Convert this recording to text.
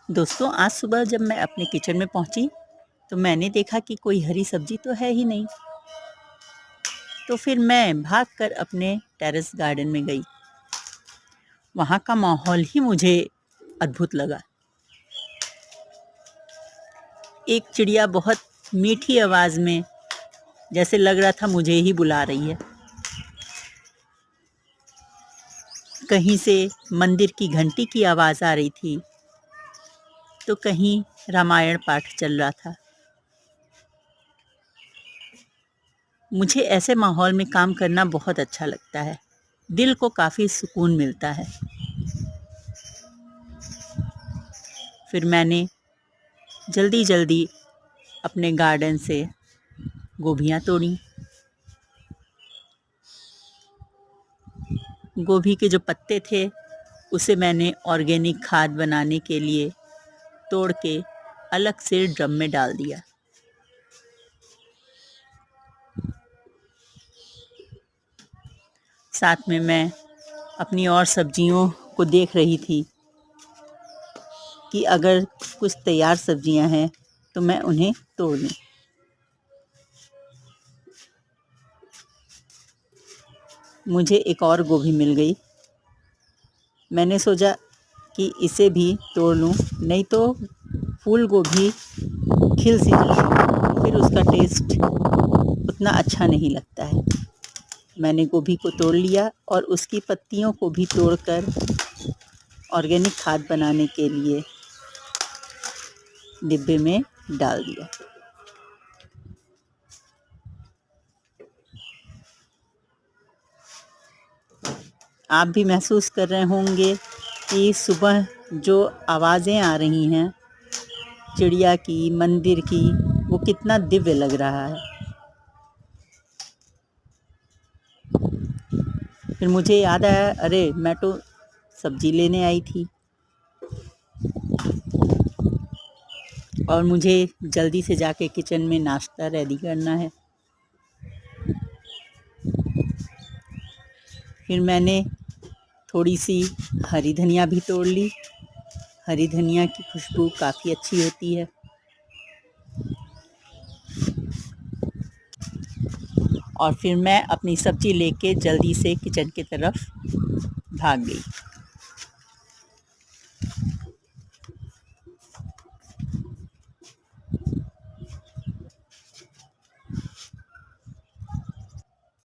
दोस्तों, आज सुबह जब मैं अपने किचन में पहुंची तो मैंने देखा कि कोई हरी सब्जी तो है ही नहीं। तो फिर मैं भागकर अपने टेरेस गार्डन में गई। वहाँ का माहौल ही मुझे अद्भुत लगा। एक चिड़िया बहुत मीठी आवाज़ में, जैसे लग रहा था मुझे ही बुला रही है। कहीं से मंदिर की घंटी की आवाज़ आ रही थी तो कहीं रामायण पाठ चल रहा था। मुझे ऐसे माहौल में काम करना बहुत अच्छा लगता है। दिल को काफ़ी सुकून मिलता है। फिर मैंने जल्दी जल्दी अपने गार्डन से गोभियाँ तोड़ी। गोभी के जो पत्ते थे उसे मैंने ऑर्गेनिक खाद बनाने के लिए तोड़ के अलग से ड्रम में डाल दिया। साथ में मैं अपनी और सब्जियों को देख रही थी कि अगर कुछ तैयार सब्जियां हैं तो मैं उन्हें तोड़ लूं। मुझे एक और गोभी मिल गई। मैंने सोचा कि इसे भी तोड़ लूं, नहीं तो फूल गोभी खिल सी जाती है, फिर उसका टेस्ट उतना अच्छा नहीं लगता है। मैंने गोभी को तोड़ लिया और उसकी पत्तियों को भी तोड़कर ऑर्गेनिक खाद बनाने के लिए डिब्बे में डाल दिया। आप भी महसूस कर रहे होंगे कि सुबह जो आवाज़ें आ रही हैं चिड़िया की, मंदिर की, वो कितना दिव्य लग रहा है। फिर मुझे याद आया, अरे मैं तो सब्जी लेने आई थी और मुझे जल्दी से जाके किचन में नाश्ता रेडी करना है। फिर मैंने थोड़ी सी हरी धनिया भी तोड़ ली। हरी धनिया की खुशबू काफ़ी अच्छी होती है। और फिर मैं अपनी सब्ज़ी लेके जल्दी से किचन की तरफ भाग गई।